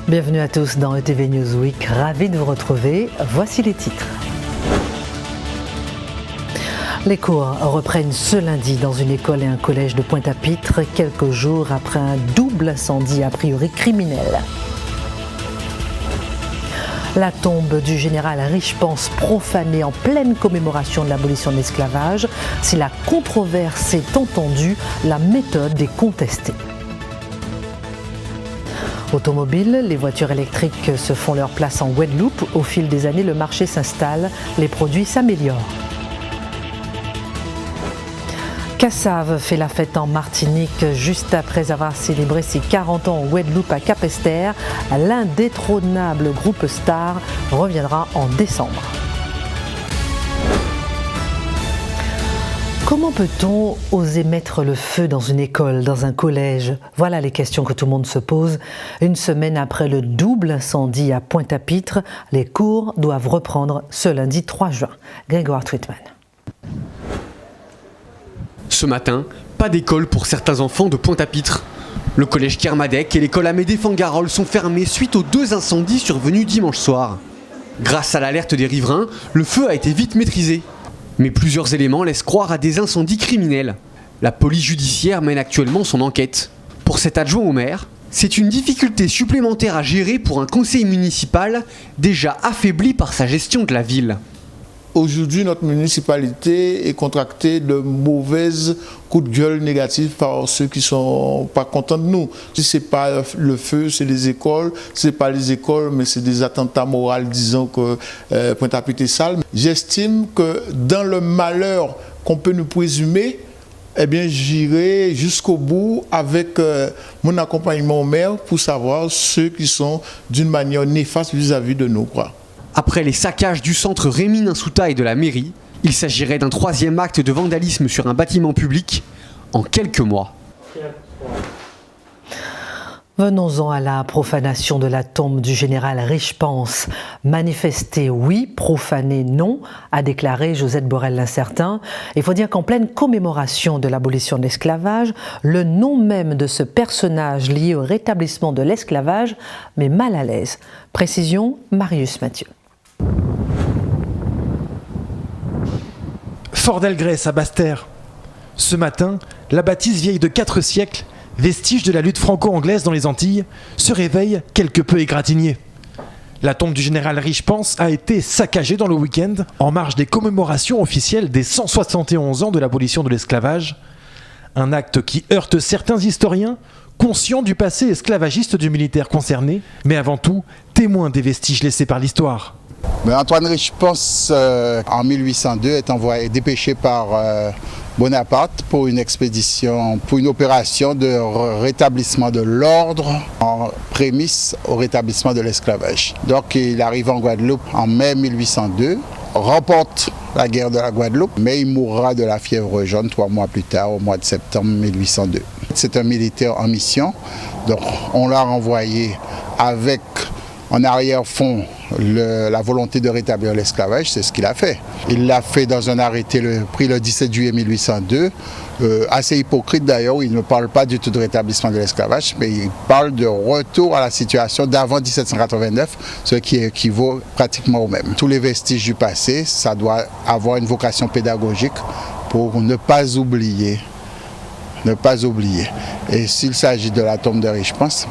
Bienvenue à tous dans ETV Newsweek, ravi de vous retrouver. Voici les titres. Les cours reprennent ce lundi dans une école et un collège de Pointe-à-Pitre, quelques jours après un double incendie a priori criminel. La tombe du général Richepanse profanée en pleine commémoration de l'abolition de l'esclavage. Si la controverse est entendue, la méthode est contestée. Automobile, les voitures électriques se font leur place en Guadeloupe. Au fil des années, le marché s'installe, les produits s'améliorent. Cassave fait la fête en Martinique juste après avoir célébré ses 40 ans en Guadeloupe à Capesterre. L'indétrônable groupe Star reviendra en décembre. Comment peut-on oser mettre le feu dans une école, dans un collège? Voilà les questions que tout le monde se pose. Une semaine après le double incendie à Pointe-à-Pitre, les cours doivent reprendre ce lundi 3 juin. Grégoire Twitman. Ce matin, pas d'école pour certains enfants de Pointe-à-Pitre. Le collège Kermadec et l'école Amédée Fangarol sont fermés suite aux 2 incendies survenus dimanche soir. Grâce à l'alerte des riverains, le feu a été vite maîtrisé. Mais plusieurs éléments laissent croire à des incendies criminels. La police judiciaire mène actuellement son enquête. Pour cet adjoint au maire, c'est une difficulté supplémentaire à gérer pour un conseil municipal déjà affaibli par sa gestion de la ville. Aujourd'hui, notre municipalité est contractée de mauvaises coups de gueule négatifs par ceux qui ne sont pas contents de nous. Si ce n'est pas le feu, c'est les écoles. Si ce n'est pas les écoles, mais c'est des attentats moraux, disons que Pointe-à-Pitre est sale. J'estime que dans le malheur qu'on peut nous présumer, eh bien, j'irai jusqu'au bout avec mon accompagnement au maire pour savoir ceux qui sont d'une manière néfaste vis-à-vis de nous, quoi. Après les saccages du centre Rémy-Ninsouta et de la mairie, il s'agirait d'un 3e acte de vandalisme sur un bâtiment public en quelques mois. Venons-en à la profanation de la tombe du général Richepanse. Manifester oui, profaner non, a déclaré Josette Borel-Lincertin. Il faut dire qu'en pleine commémoration de l'abolition de l'esclavage, le nom même de ce personnage lié au rétablissement de l'esclavage met mal à l'aise. Précision, Marius Mathieu. Fort d'Algrès à Basse-Terre. Ce matin, la bâtisse vieille de 4 siècles, vestige de la lutte franco-anglaise dans les Antilles, se réveille quelque peu égratignée. La tombe du général Richepanse a été saccagée dans le week-end en marge des commémorations officielles des 171 ans de l'abolition de l'esclavage. Un acte qui heurte certains historiens, conscients du passé esclavagiste du militaire concerné, mais avant tout témoins des vestiges laissés par l'histoire. Antoine Richepanse, en 1802, est dépêché par Bonaparte pour une expédition, pour une opération de rétablissement de l'ordre en prémisse au rétablissement de l'esclavage. Donc il arrive en Guadeloupe en mai 1802, remporte la guerre de la Guadeloupe, mais il mourra de la fièvre jaune 3 mois plus tard, au mois de septembre 1802. C'est un militaire en mission, donc on l'a renvoyé avec en arrière-fond la volonté de rétablir l'esclavage, c'est ce qu'il a fait. Il l'a fait dans un arrêté pris le 17 juillet 1802, assez hypocrite d'ailleurs, où il ne parle pas du tout de rétablissement de l'esclavage, mais il parle de retour à la situation d'avant 1789, ce qui équivaut pratiquement au même. Tous les vestiges du passé, ça doit avoir une vocation pédagogique pour ne pas oublier. Et s'il s'agit de la tombe de Richepanse,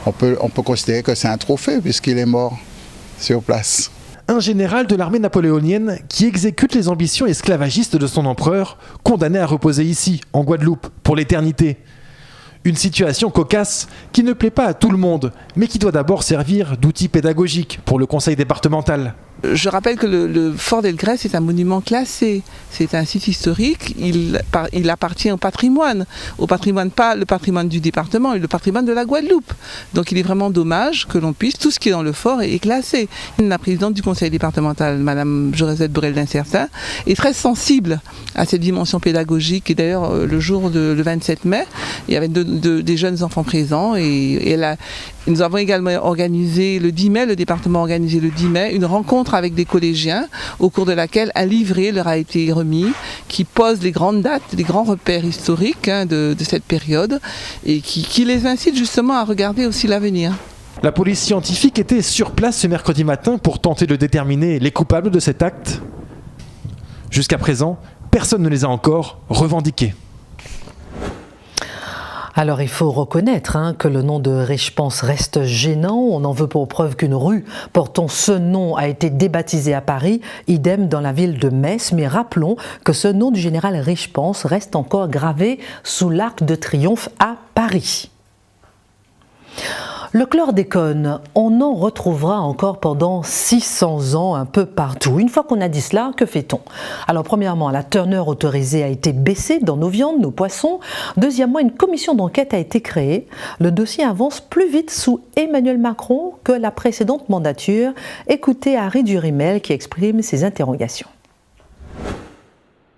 on peut considérer que c'est un trophée puisqu'il est mort sur place. Un général de l'armée napoléonienne qui exécute les ambitions esclavagistes de son empereur, condamné à reposer ici, en Guadeloupe, pour l'éternité. Une situation cocasse qui ne plaît pas à tout le monde, mais qui doit d'abord servir d'outil pédagogique pour le conseil départemental. Je rappelle que le fort d'Algrès est un monument classé, c'est un site historique, il appartient au patrimoine pas le patrimoine du département, mais le patrimoine de la Guadeloupe. Donc il est vraiment dommage que l'on puisse, tout ce qui est dans le fort est classé. La présidente du conseil départemental, Madame Josette Borel-Lincertin, est très sensible à cette dimension pédagogique et d'ailleurs le jour le 27 mai, il y avait des jeunes enfants présents et nous avons également organisé le 10 mai, le département a organisé le 10 mai, une rencontre avec des collégiens au cours de laquelle un livret leur a été remis qui pose les grandes dates, les grands repères historiques de cette période et qui les incite justement à regarder aussi l'avenir. La police scientifique était sur place ce mercredi matin pour tenter de déterminer les coupables de cet acte. Jusqu'à présent, personne ne les a encore revendiqués. Alors il faut reconnaître que le nom de Richepanse reste gênant. On en veut pour preuve qu'une rue portant ce nom a été débaptisée à Paris, idem dans la ville de Metz. Mais rappelons que ce nom du général Richepanse reste encore gravé sous l'Arc de Triomphe à Paris. Le chlordécone, on en retrouvera encore pendant 600 ans un peu partout. Une fois qu'on a dit cela, que fait-on? Alors premièrement, la teneur autorisée a été baissée dans nos viandes, nos poissons. Deuxièmement, une commission d'enquête a été créée. Le dossier avance plus vite sous Emmanuel Macron que la précédente mandature. Écoutez Harry Durimel qui exprime ses interrogations.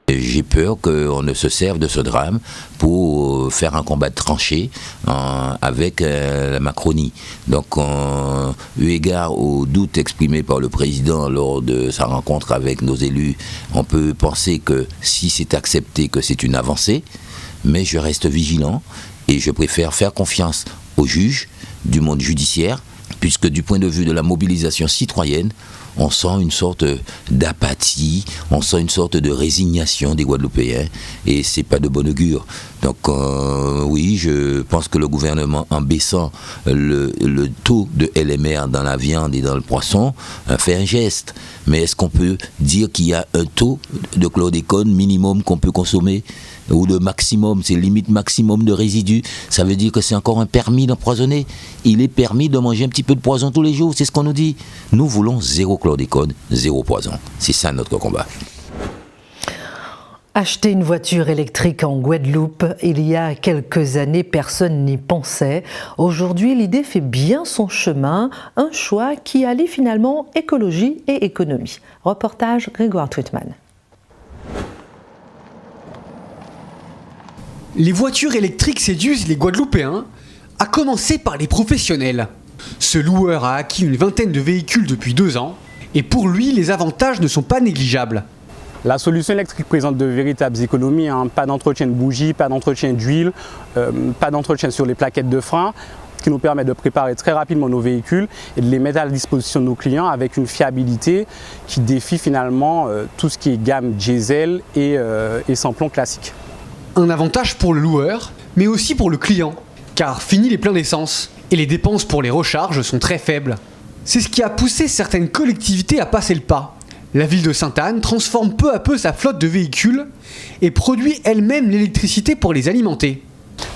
J'ai peur qu'on ne se serve de ce drame pour faire un combat tranché avec la Macronie. Donc, eu égard aux doutes exprimés par le président lors de sa rencontre avec nos élus, on peut penser que si c'est accepté, que c'est une avancée, mais je reste vigilant et je préfère faire confiance aux juges du monde judiciaire, puisque du point de vue de la mobilisation citoyenne, on sent une sorte d'apathie, on sent une sorte de résignation des Guadeloupéens et c'est pas de bon augure. Donc oui, je pense que le gouvernement, en baissant le taux de LMR dans la viande et dans le poisson, fait un geste. Mais est-ce qu'on peut dire qu'il y a un taux de chlordécone minimum qu'on peut consommer ou de maximum, c'est limite maximum de résidus? Ça veut dire que c'est encore un permis d'empoisonner. Il est permis de manger un petit peu de poison tous les jours, c'est ce qu'on nous dit. Nous voulons zéro chlordécone, zéro poison. C'est ça notre combat. Acheter une voiture électrique en Guadeloupe, il y a quelques années, personne n'y pensait. Aujourd'hui, l'idée fait bien son chemin, un choix qui allie finalement écologie et économie. Reportage Grégoire Tweetman. Les voitures électriques séduisent les Guadeloupéens, à commencer par les professionnels. Ce loueur a acquis une vingtaine de véhicules depuis 2 ans, et pour lui, les avantages ne sont pas négligeables. La solution électrique présente de véritables économies, pas d'entretien de bougies, pas d'entretien d'huile, pas d'entretien sur les plaquettes de frein, ce qui nous permet de préparer très rapidement nos véhicules et de les mettre à la disposition de nos clients avec une fiabilité qui défie finalement tout ce qui est gamme diesel et sans-plomb classique. Un avantage pour le loueur, mais aussi pour le client, car fini les pleins d'essence, et les dépenses pour les recharges sont très faibles. C'est ce qui a poussé certaines collectivités à passer le pas. La ville de Sainte-Anne transforme peu à peu sa flotte de véhicules et produit elle-même l'électricité pour les alimenter.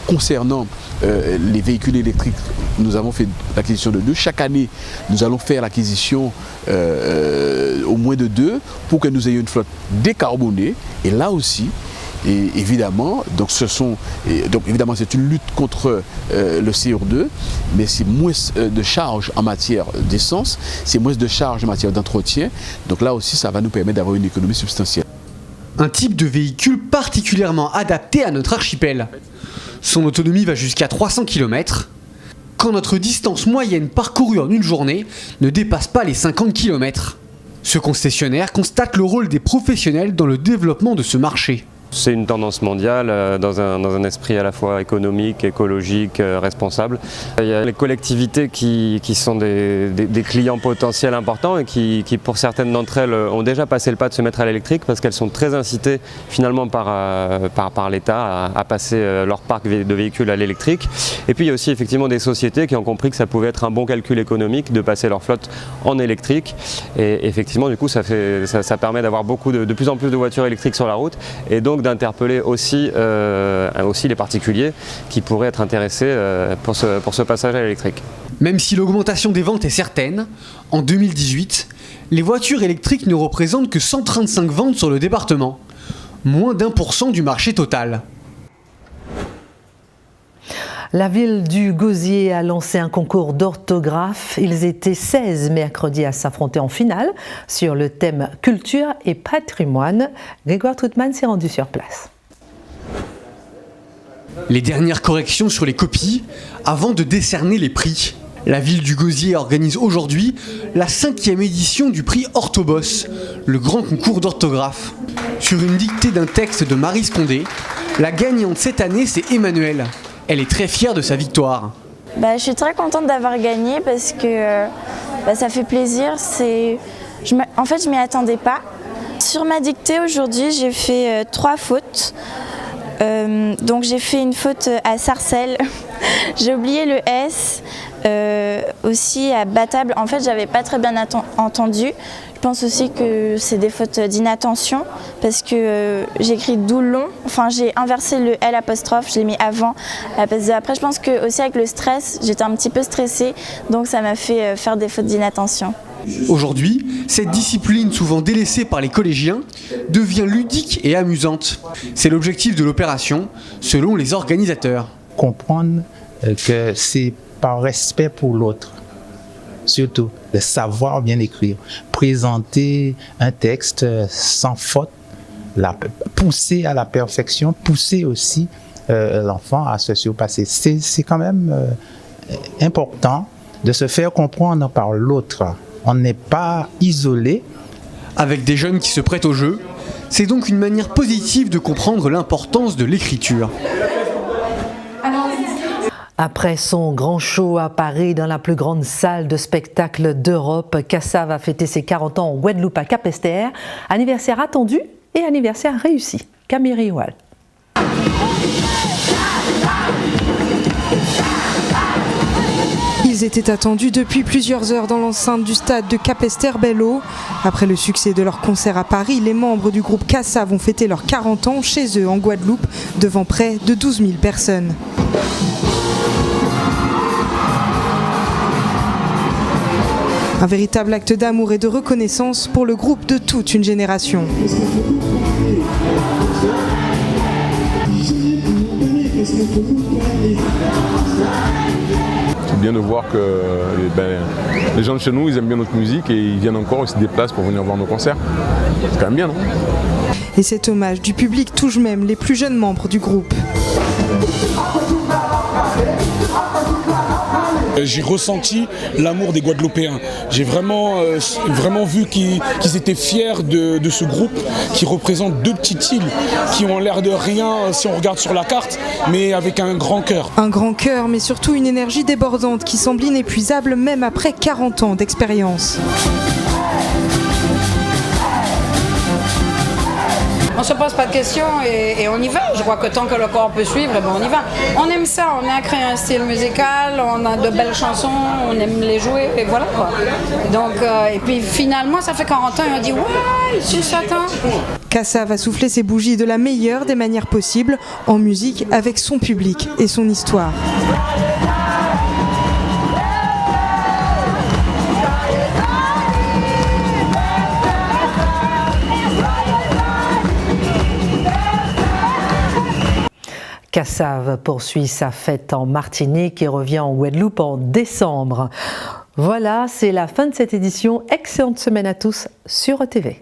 Concernant les véhicules électriques, nous avons fait l'acquisition de 2. Chaque année, nous allons faire l'acquisition au moins de 2 pour que nous ayons une flotte décarbonée. Et là aussi, et évidemment, évidemment, c'est une lutte contre le CO2, mais c'est moins de charges en matière d'essence, c'est moins de charges en matière d'entretien. Donc là aussi, ça va nous permettre d'avoir une économie substantielle. Un type de véhicule particulièrement adapté à notre archipel. Son autonomie va jusqu'à 300 km, quand notre distance moyenne parcourue en une journée ne dépasse pas les 50 km. Ce concessionnaire constate le rôle des professionnels dans le développement de ce marché. C'est une tendance mondiale dans un esprit à la fois économique, écologique, responsable. Il y a les collectivités qui sont des clients potentiels importants et qui pour certaines d'entre elles ont déjà passé le pas de se mettre à l'électrique parce qu'elles sont très incitées finalement par l'État à passer leur parc de véhicules à l'électrique. Et puis il y a aussi effectivement des sociétés qui ont compris que ça pouvait être un bon calcul économique de passer leur flotte en électrique. Et effectivement du coup ça permet d'avoir de plus en plus de voitures électriques sur la route et donc d'interpeller aussi les particuliers qui pourraient être intéressés pour ce passage à l'électrique. Même si l'augmentation des ventes est certaine, en 2018, les voitures électriques ne représentent que 135 ventes sur le département, moins d'1% du marché total. La ville du Gosier a lancé un concours d'orthographe. Ils étaient 16 mercredi à s'affronter en finale sur le thème culture et patrimoine. Grégoire Tweetman s'est rendu sur place. Les dernières corrections sur les copies avant de décerner les prix. La ville du Gosier organise aujourd'hui la 5e édition du prix Orthoboss, le grand concours d'orthographe. Sur une dictée d'un texte de Marie Scondé, la gagnante cette année c'est Emmanuelle. Elle est très fière de sa victoire. Je suis très contente d'avoir gagné parce que ça fait plaisir. En fait, je m'y attendais pas. Sur ma dictée aujourd'hui, j'ai fait 3 fautes. Donc j'ai fait une faute à Sarcelles, j'ai oublié le S, aussi à Battable. En fait, j'avais pas très bien entendu. Je pense aussi que c'est des fautes d'inattention parce que j'ai écrit doublon, enfin j'ai inversé le L apostrophe, je l'ai mis avant à la place de après. Je pense que aussi avec le stress, j'étais un petit peu stressée, donc ça m'a fait faire des fautes d'inattention. Aujourd'hui, cette discipline souvent délaissée par les collégiens devient ludique et amusante. C'est l'objectif de l'opération, selon les organisateurs. Comprendre que c'est par respect pour l'autre, surtout de savoir bien écrire, présenter un texte sans faute, pousser à la perfection, pousser aussi l'enfant à se surpasser. C'est quand même important de se faire comprendre par l'autre. On n'est pas isolé. Avec des jeunes qui se prêtent au jeu, c'est donc une manière positive de comprendre l'importance de l'écriture. Après son grand show à Paris dans la plus grande salle de spectacle d'Europe, Kassa va fêter ses 40 ans en Guadeloupe à Capesterre. Anniversaire attendu et anniversaire réussi. Camille Rioual. Ils étaient attendus depuis plusieurs heures dans l'enceinte du stade de Capesterre-Belle-Eau. Après le succès de leur concert à Paris, les membres du groupe Kassa vont fêter leurs 40 ans chez eux en Guadeloupe devant près de 12 000 personnes. Un véritable acte d'amour et de reconnaissance pour le groupe de toute une génération. C'est bien de voir que les gens de chez nous, ils aiment bien notre musique et ils viennent encore, ils se déplacent pour venir voir nos concerts. C'est quand même bien, non? Et cet hommage du public touche même les plus jeunes membres du groupe. J'ai ressenti l'amour des Guadeloupéens. J'ai vraiment vu qu'ils étaient fiers de ce groupe qui représente 2 petites îles qui ont l'air de rien si on regarde sur la carte, mais avec un grand cœur. Un grand cœur, mais surtout une énergie débordante qui semble inépuisable même après 40 ans d'expérience. On ne se pose pas de questions et on y va. Je crois que tant que le corps peut suivre, on y va. On aime ça, on a créé un style musical, on a de belles chansons, on aime les jouer et voilà quoi. Donc, et puis finalement, ça fait 40 ans et on dit ouais, c'est Satan. Kassa va souffler ses bougies de la meilleure des manières possibles, en musique avec son public et son histoire. Kassa poursuit sa fête en Martinique et revient en Guadeloupe en décembre. Voilà, c'est la fin de cette édition. Excellente semaine à tous sur ETV.